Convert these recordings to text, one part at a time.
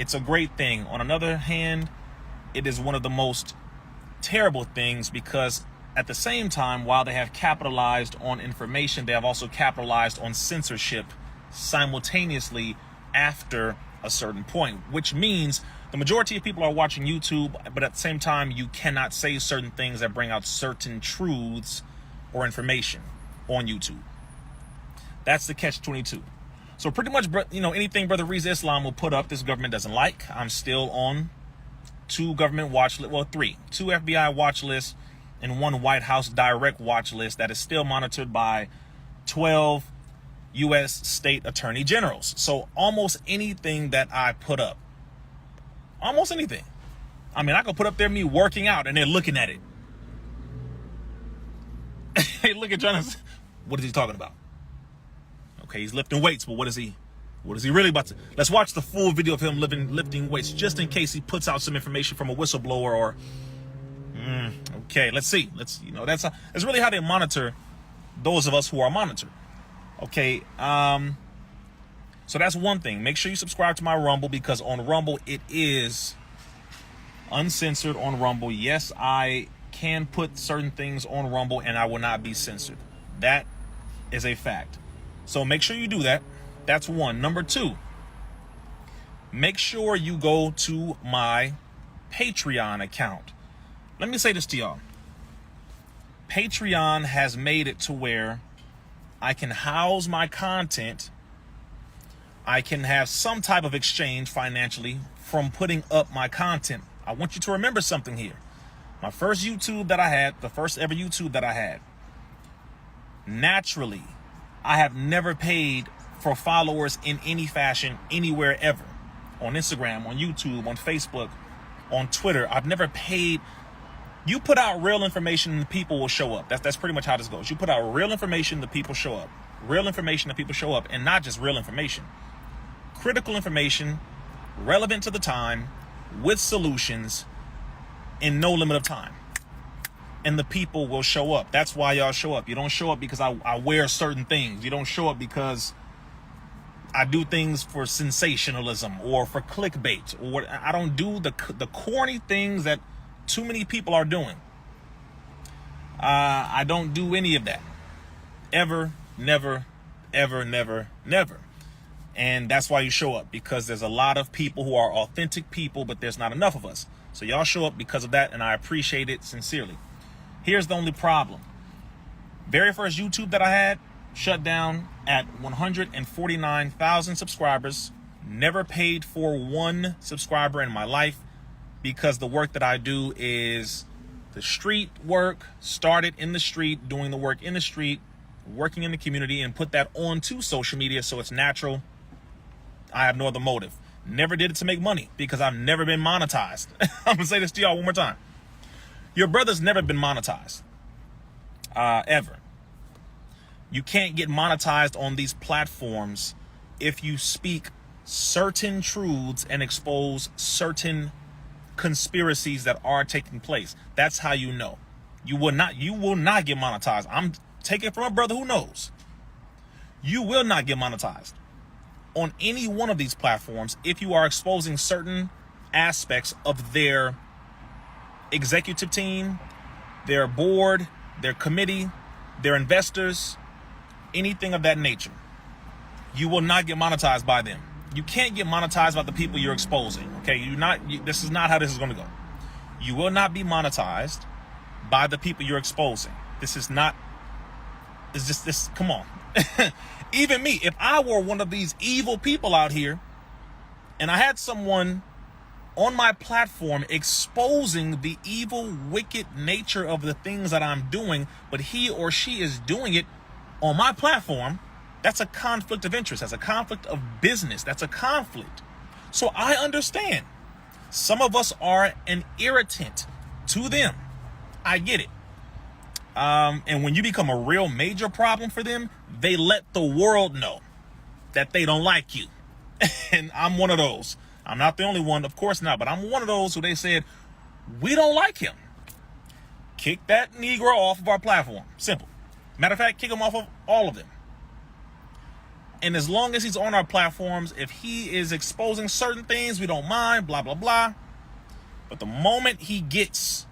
It's a great thing. On another hand, it is one of the most terrible things, because at the same time, while they have capitalized on information, they have also capitalized on censorship simultaneously after a certain point, which means the majority of people are watching YouTube, but at the same time, you cannot say certain things that bring out certain truths or information on YouTube. That's the catch-22. So pretty much, anything Brother Rizza Islam will put up, this government doesn't like. I'm still on 2 government watch lists, well, 3. 2 FBI watch lists and 1 White House direct watch list that is still monitored by 12 U.S. state attorney generals. So almost anything that I put up, almost anything. I mean, I could put up there me working out and they're looking at it. Hey, look at Jonas. What is he talking about? Okay, he's lifting weights, but what is he really about to? Let's watch the full video of him lifting weights, just in case he puts out some information from a whistleblower or. Okay, let's see. That's really how they monitor those of us who are monitored. Okay, so that's one thing. Make sure you subscribe to my Rumble, because on Rumble it is uncensored on Rumble. Yes, I can put certain things on Rumble and I will not be censored. That is a fact. So make sure you do that. That's one. Number 2, make sure you go to my Patreon account. Let me say this to y'all. Patreon has made it to where I can house my content. I can have some type of exchange financially from putting up my content. I want you to remember something here. My first YouTube that I had, the first ever YouTube that I had, naturally, I have never paid for followers in any fashion, anywhere ever. On Instagram, on YouTube, on Facebook, on Twitter, I've never paid. You put out real information and the people will show up. That's pretty much how this goes. You put out real information, the people show up. Real information, the people show up. And not just real information. Critical information, relevant to the time, with solutions, in no limit of time. And the people will show up. That's why y'all show up. You don't show up because I wear certain things. You don't show up because I do things for sensationalism or for clickbait. Or I don't do the corny things that too many people are doing. I don't do any of that. Ever, never, ever, never, never. And that's why you show up, because there's a lot of people who are authentic people, but there's not enough of us. So y'all show up because of that, and I appreciate it sincerely. Here's the only problem. Very first YouTube that I had shut down at 149,000 subscribers. Never paid for 1 subscriber in my life, because the work that I do is the street work, started in the street, doing the work in the street, working in the community, and put that onto social media so it's natural. I have no other motive. Never did it to make money, because I've never been monetized. I'm gonna say this to y'all one more time. Your brother's never been monetized, ever. You can't get monetized on these platforms if you speak certain truths and expose certain conspiracies that are taking place. That's how you know. You will not get monetized. I'm taking it from a brother who knows. You will not get monetized on any one of these platforms if you are exposing certain aspects of their executive team, their board, their committee, their investors, anything of that nature. You will not get monetized by them. You can't get monetized by the people you're exposing. Okay, this is not how this is going to go. You will not be monetized by the people you're exposing. This is not. It's just this. Come on. Even me, if I were one of these evil people out here, and I had someone on my platform exposing the evil, wicked nature of the things that I'm doing, but he or she is doing it on my platform, that's a conflict of interest. That's a conflict of business. That's a conflict. So I understand. Some of us are an irritant to them. I get it. And when you become a real major problem for them, they let the world know that they don't like you. And I'm one of those. I'm not the only one, of course not, but I'm one of those who they said, we don't like him. Kick that Negro off of our platform. Simple. Matter of fact, kick him off of all of them. And as long as he's on our platforms, if he is exposing certain things, we don't mind, blah, blah, blah. But the moment he gets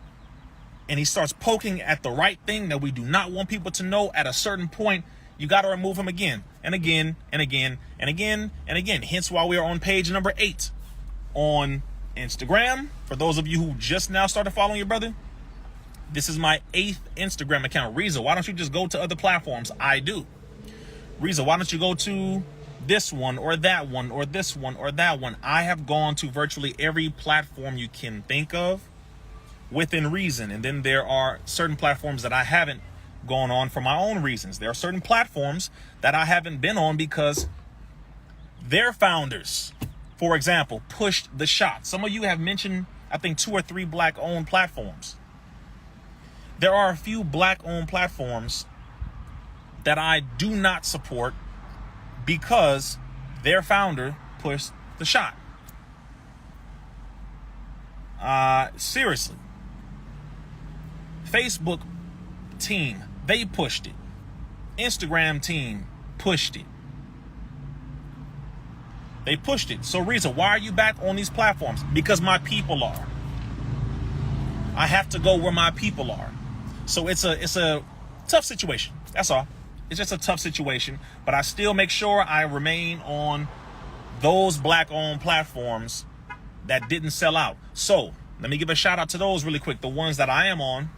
and he starts poking at the right thing that we do not want people to know, at a certain point, you got to remove him again and again and again and again and again. Hence why we are on page number 8 on Instagram. For those of you who just now started following your brother, this is my 8th Instagram account. Rizza, why don't you just go to other platforms? I do. Rizza, why don't you go to this one or that one or this one or that one? I have gone to virtually every platform you can think of within reason. And then there are certain platforms that I haven't gone on for my own reasons. There are certain platforms that I haven't been on because their founders, for example, pushed the shot. Some of you have mentioned, I think, 2 or 3 black-owned platforms. There are a few black-owned platforms that I do not support because their founder pushed the shot. Seriously. Facebook team, they pushed it. Instagram team pushed it. They pushed it. So Rizza, why are you back on these platforms? Because my people are. I have to go where my people are. So it's a tough situation. That's all. It's just a tough situation. But I still make sure I remain on those black-owned platforms that didn't sell out. So let me give a shout out to those really quick. The ones that I am on.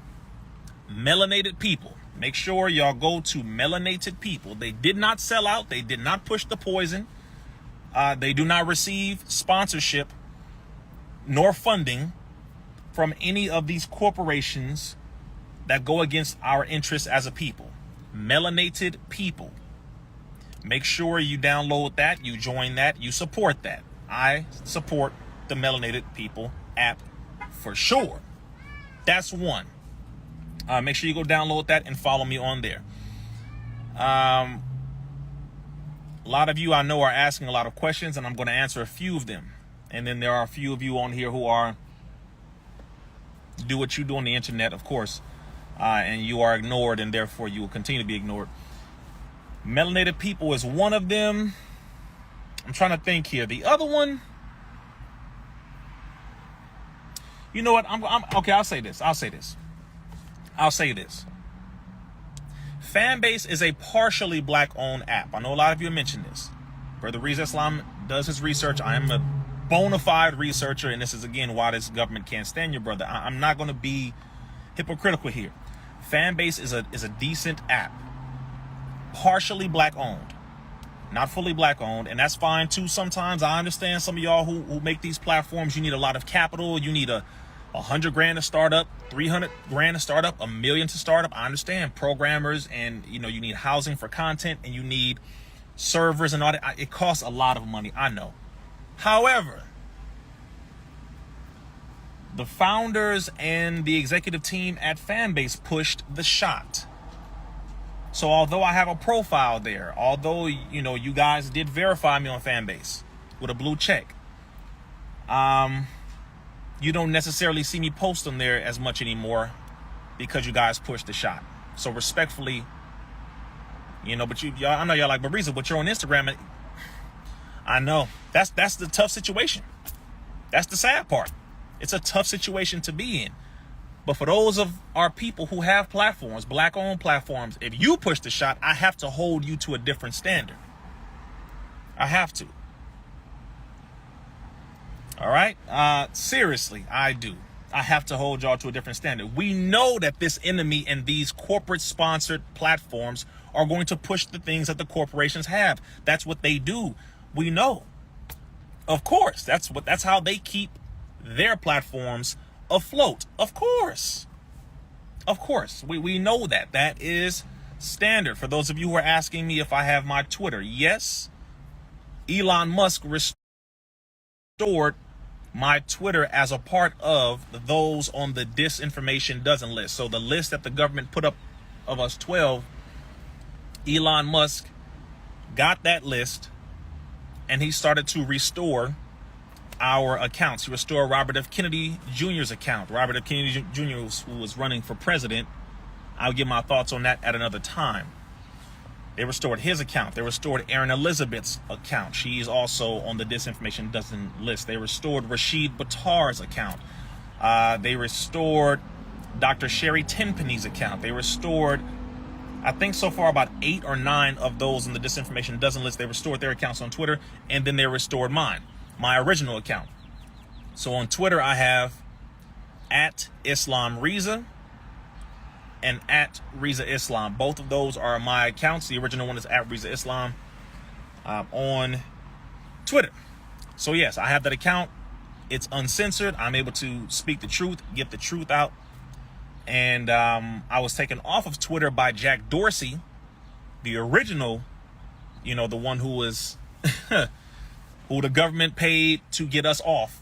Melanated People. Make sure y'all go to Melanated People. They did not sell out. They did not push the poison. They do not receive sponsorship nor funding from any of these corporations that go against our interests as a people. Melanated People. Make sure you download that, you join that, you support that. I support the Melanated People app for sure. That's one. Make sure you go download that and follow me on there. A lot of you I know are asking a lot of questions, and I'm going to answer a few of them. And then there are a few of you on here who are do what you do on the internet, of course, and you are ignored, and therefore you will continue to be ignored. Melanated People is one of them. I'm trying to think here. The other one, you know what? I'm okay. I'll say this. Fanbase is a partially black-owned app. I know a lot of you have mentioned this. Brother Rizza Islam does his research. I am a bona fide researcher, and this is, again, why this government can't stand you, brother. I'm not going to be hypocritical here. Fanbase is a decent app. Partially black-owned. Not fully black-owned, and that's fine, too. Sometimes I understand some of y'all who make these platforms, you need a lot of capital. You need $100,000 to start up, $300,000 to start up, $1 million to start up. I understand programmers, and you need housing for content, and you need servers and all that. It costs a lot of money, I know. However, the founders and the executive team at Fanbase pushed the shot. So although I have a profile there, although you guys did verify me on Fanbase with a blue check, you don't necessarily see me post them there as much anymore because you guys pushed the shot. So respectfully, but y'all, I know y'all like, but Rizza, but you're on Instagram. I know that's the tough situation. That's the sad part. It's a tough situation to be in. But for those of our people who have platforms, black-owned platforms, if you push the shot, I have to hold you to a different standard. I have to. All right? Seriously, I do. I have to hold y'all to a different standard. We know that this enemy and these corporate-sponsored platforms are going to push the things that the corporations have. That's what they do. We know. Of course, that's how they keep their platforms afloat. Of course. We know that. That is standard. For those of you who are asking me if I have my Twitter, yes. Elon Musk restored my Twitter as a part of those on the disinformation dozen list. So the list that the government put up of us 12, Elon Musk got that list, and he started to restore our accounts. He restored Robert F. Kennedy Jr.'s account. Robert F. Kennedy Jr. who was running for president. I'll give my thoughts on that at another time. They restored his account. They restored Erin Elizabeth's account. She's also on the disinformation doesn't list. They restored Rashid Battar's account. They restored Dr. Sherry Tenpenny's account. They restored, I think so far, about 8 or 9 of those in the disinformation doesn't list. They restored their accounts on Twitter, and then they restored mine, my original account. So on Twitter, I have @IslamRizza and @RizzaIslam. Both of those are my accounts. The original one is @RizzaIslam on Twitter. So yes, I have that account. It's uncensored. I'm able to speak the truth, get the truth out. And I was taken off of Twitter by Jack Dorsey, the original, the one who was, who the government paid to get us off.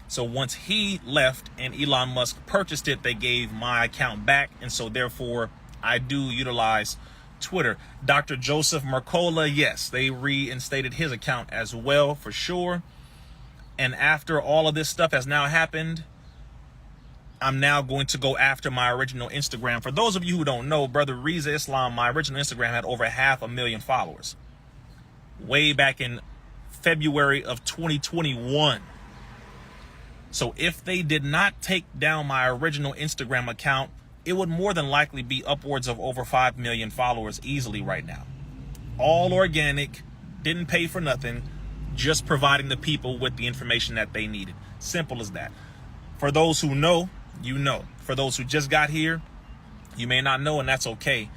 So once he left and Elon Musk purchased it, they gave my account back. And so therefore, I do utilize Twitter. Dr. Joseph Mercola, yes, they reinstated his account as well, for sure. And after all of this stuff has now happened, I'm now going to go after my original Instagram. For those of you who don't know, Brother Rizza Islam, my original Instagram had over 500,000 followers. Way back in February of 2021. So if they did not take down my original Instagram account, it would more than likely be upwards of over 5 million followers easily right now. All organic, didn't pay for nothing, just providing the people with the information that they needed. Simple as that. For those who know, you know. For those who just got here, you may not know, and that's okay.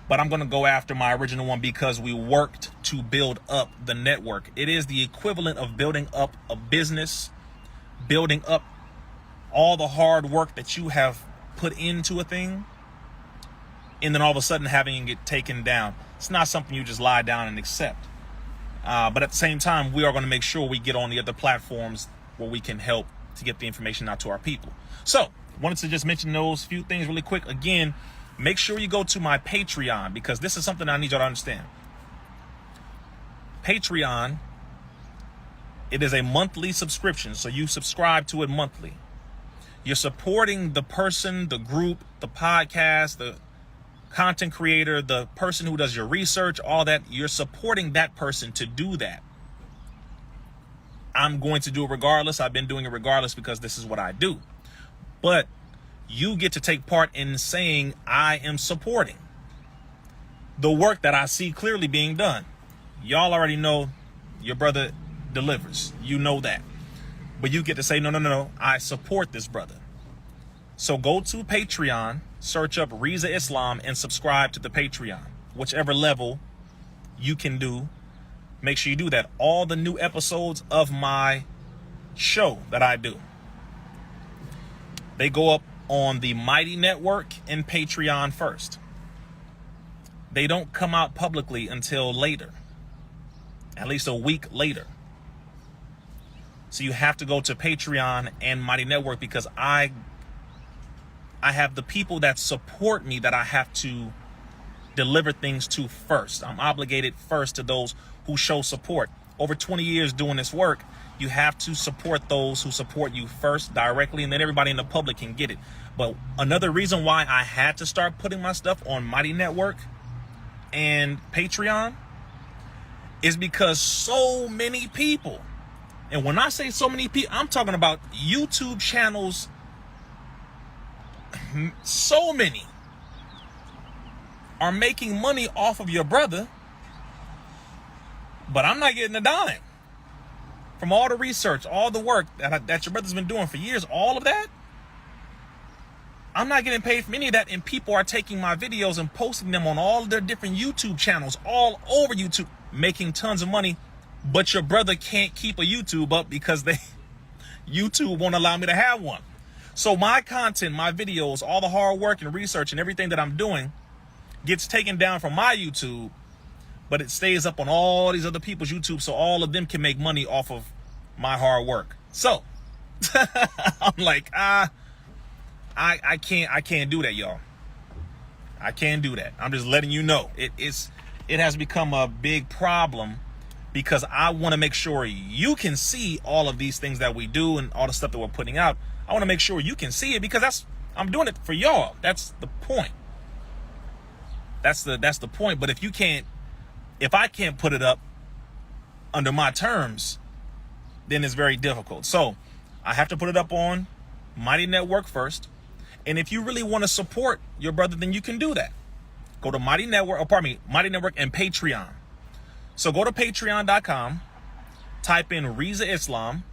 But I'm going to go after my original one because we worked to build up the network. It is the equivalent of building up a business, building up all the hard work that you have put into a thing, and then all of a sudden having it get taken down. It's not something you just lie down and accept. But at the same time, we are going to make sure we get on the other platforms where we can help to get the information out to our people. So wanted to just mention those few things really quick. Again, make sure you go to my Patreon, because this is something I need y'all to understand. Patreon, it is a monthly subscription, so you subscribe to it monthly. You're supporting the person, the group, the podcast, the content creator, the person who does your research, all that. You're supporting that person to do that. I'm going to do it regardless. I've been doing it regardless because this is what I do. But you get to take part in saying I am supporting the work that I see clearly being done. Y'all already know your brother delivers. You know that. But you get to say, no, I support this brother. So go to Patreon, search up Rizza Islam, and subscribe to the Patreon. Whichever level you can do, make sure you do that. All the new episodes of my show that I do, they go up on the Mighty Network and Patreon first. They don't come out publicly until later, at least a week later. So you have to go to Patreon and Mighty Network, because I have the people that support me that I have to deliver things to first. I'm obligated first to those who show support. Over 20 years doing this work, you have to support those who support you first directly, and then everybody in the public can get it. But another reason why I had to start putting my stuff on Mighty Network and Patreon is because so many people, and when I say so many people, I'm talking about YouTube channels, so many are making money off of your brother, but I'm not getting a dime from all the research, all the work that your brother's been doing for years. All of that, I'm not getting paid from any of that. And people are taking my videos and posting them on all their different YouTube channels all over YouTube, making tons of money. But your brother can't keep a YouTube up because YouTube won't allow me to have one. So my content, my videos, all the hard work and research and everything that I'm doing gets taken down from my YouTube, but it stays up on all these other people's YouTube, so all of them can make money off of my hard work. So I'm like, I can't do that, y'all. I can't do that. I'm just letting you know. It has become a big problem, because I want to make sure you can see all of these things that we do and all the stuff that we're putting out. I want to make sure you can see it, because I'm doing it for y'all. That's the point. That's the point. But if I can't put it up under my terms, then it's very difficult. So I have to put it up on Mighty Network first. And if you really want to support your brother, then you can do that. Go to Mighty Network and Patreon. So go to patreon.com, type in Rizza Islam,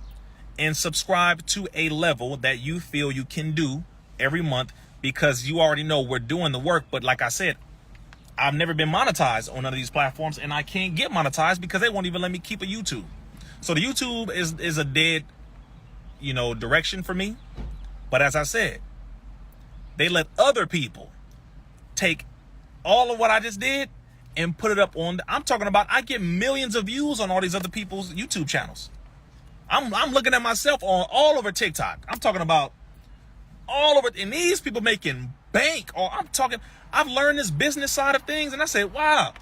and subscribe to a level that you feel you can do every month, because you already know we're doing the work. But like I said, I've never been monetized on none of these platforms, and I can't get monetized because they won't even let me keep a YouTube. So the YouTube is a dead, direction for me. But as I said, they let other people take all of what I just did and put it up on. I'm talking about, I get millions of views on all these other people's YouTube channels. I'm looking at myself on all over TikTok. I'm talking about all over, and these people making bank. Or I've learned this business side of things, and I say, wow,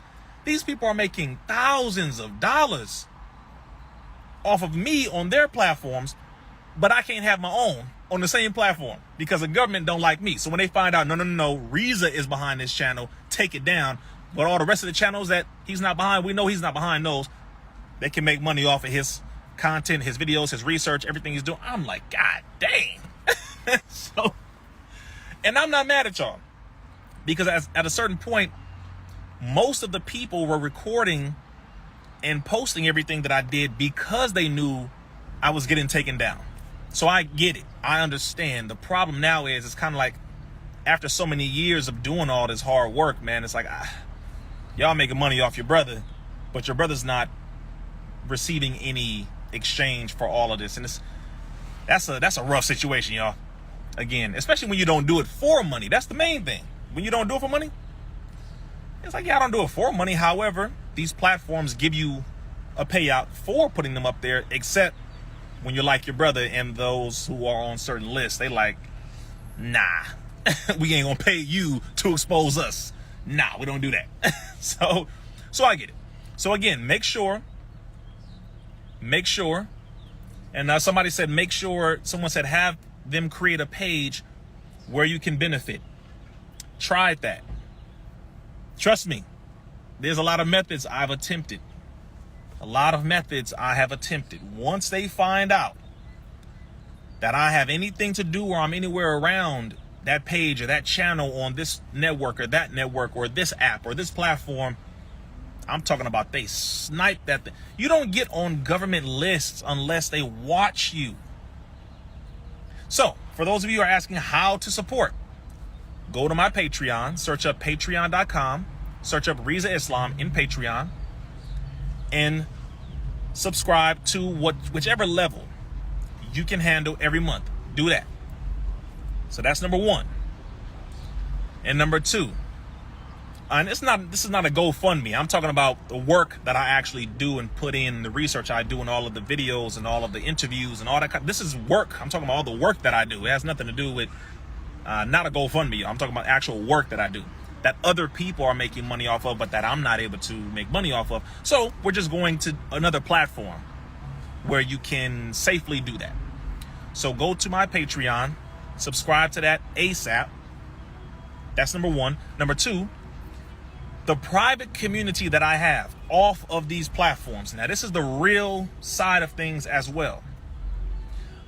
these people are making thousands of dollars off of me on their platforms, but I can't have my own on the same platform because the government don't like me. So when they find out, no, Rizza is behind this channel, take it down. But all the rest of the channels that he's not behind, we know he's not behind those. They can make money off of his content, his videos, his research, everything he's doing. I'm like, God dang. So, and I'm not mad at y'all, because at a certain point, most of the people were recording and posting everything that I did because they knew I was getting taken down. So I get it. I understand. The problem now is, it's kind of like, after so many years of doing all this hard work, man, it's like, y'all making money off your brother, but your brother's not receiving any exchange for all of this. And that's a rough situation, y'all. Again, especially when you don't do it for money. That's the main thing. When you don't do it for money, it's like, yeah, I don't do it for money. However, these platforms give you a payout for putting them up there, except when you're like your brother and those who are on certain lists. They like, nah, we ain't gonna pay you to expose us. Nah, we don't do that. So I get it. So again, make sure, and somebody said, someone said, have them create a page where you can benefit. Tried that. Trust me, there's a lot of methods I've attempted. Once they find out that I have anything to do or I'm anywhere around that page or that channel on this network or that network or this app or this platform, I'm talking about they snipe that. You don't get on government lists unless they watch you. So for those of you who are asking how to support, go to my Patreon, search up patreon.com, search up Rizza Islam in Patreon, and subscribe to whichever level you can handle every month. Do that. So that's number one. And number two, and this is not a GoFundMe. I'm talking about the work that I actually do and put in, the research I do, and all of the videos and all of the interviews and all that. This is work. I'm talking about all the work that I do. It has nothing to do with not a GoFundMe. I'm talking about actual work that I do, that other people are making money off of, but that I'm not able to make money off of. So we're just going to another platform where you can safely do that. So go to my Patreon, subscribe to that ASAP. That's number one. Number two, the private community that I have off of these platforms. Now, this is the real side of things as well.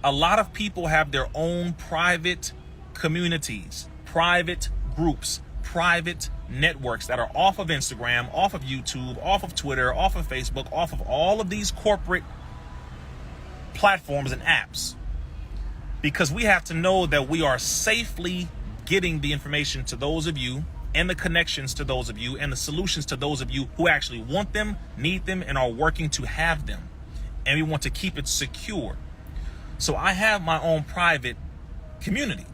A lot of people have their own private communities, private groups, private networks that are off of Instagram, off of YouTube, off of Twitter, off of Facebook, off of all of these corporate platforms and apps. Because we have to know that we are safely getting the information to those of you, and the connections to those of you, and the solutions to those of you who actually want them, need them, and are working to have them. And we want to keep it secure. So I have my own private community,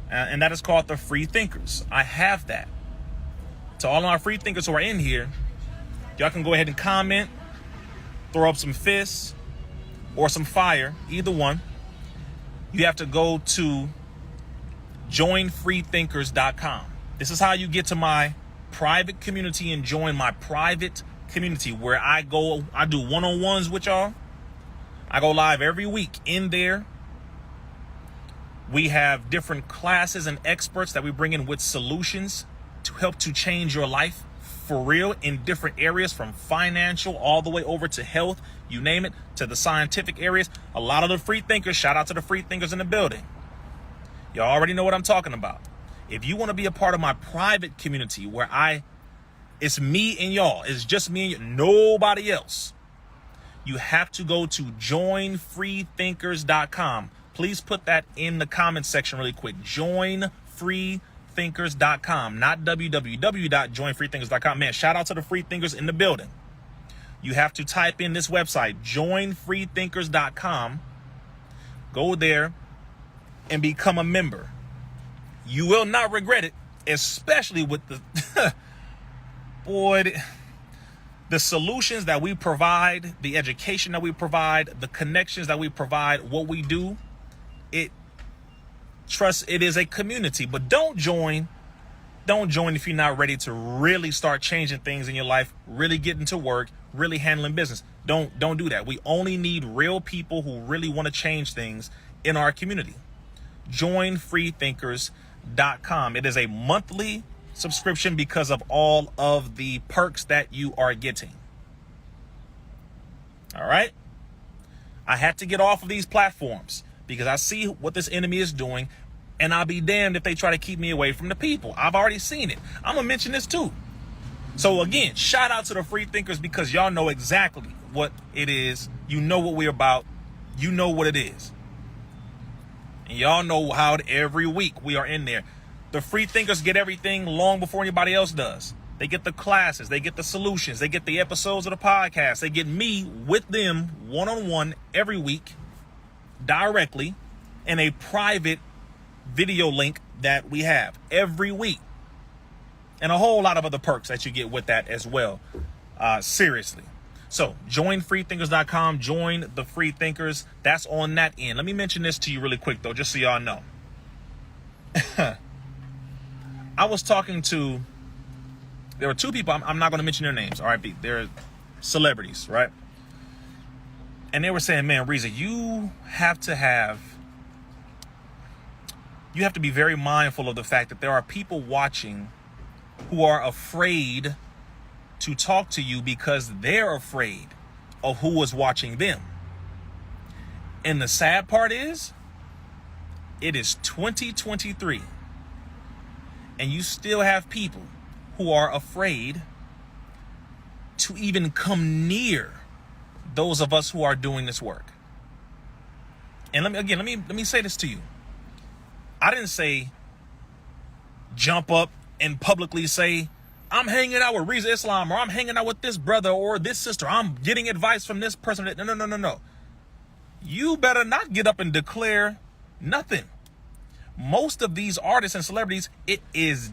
and that is called the Free Thinkers. I have that. To all of our free thinkers who are in here, y'all can go ahead and comment, throw up some fists or some fire, either one. You have to go to joinfreethinkers.com. This is how you get to my private community and join my private community, where I do one-on-ones with y'all. I go live every week in there. We have different classes and experts that we bring in with solutions to help to change your life for real in different areas, from financial all the way over to health, you name it, to the scientific areas. A lot of the free thinkers, shout out to the free thinkers in the building. Y'all already know what I'm talking about. If you want to be a part of my private community where it's me and y'all, it's just me and you, nobody else, you have to go to joinfreethinkers.com. Please put that in the comment section really quick. Joinfreethinkers.com, not www.joinfreethinkers.com. Man, shout out to the free thinkers in the building. You have to type in this website, joinfreethinkers.com. Go there and become a member. You will not regret it, especially with the the solutions that we provide, the education that we provide, the connections that we provide, what we do. It is a community, but don't join if you're not ready to really start changing things in your life, really getting to work, really handling business. Don't do that. We only need real people who really want to change things in our community. Joinfreethinkers.com. It is a monthly subscription because of all of the perks that you are getting. All right. I had to get off of these platforms because I see what this enemy is doing, and I'll be damned if they try to keep me away from the people. I've already seen it. I'm gonna mention this too. So again, shout out to the free thinkers, because y'all know exactly what it is. You know what we're about. You know what it is. And y'all know how every week we are in there. The free thinkers get everything long before anybody else does. They get the classes, they get the solutions, they get the episodes of the podcast, they get me with them one-on-one every week directly in a private video link that we have every week, and a whole lot of other perks that you get with that as well. Seriously. So joinfreethinkers.com, join the free thinkers. That's on that end. Let me mention this to you really quick though, just so y'all know. I was talking to, there were two people, I'm not going to mention their names, all right? They're celebrities, right? And they were saying, man, Rizza, you have to be very mindful of the fact that there are people watching who are afraid to talk to you because they're afraid of who is watching them. And the sad part is, it is 2023. And you still have people who are afraid to even come near those of us who are doing this work. And let me say this to you. I didn't say jump up and publicly say, I'm hanging out with Rizza Islam, or I'm hanging out with this brother or this sister. I'm getting advice from this person. No. You better not get up and declare nothing. Most of these artists and celebrities, it is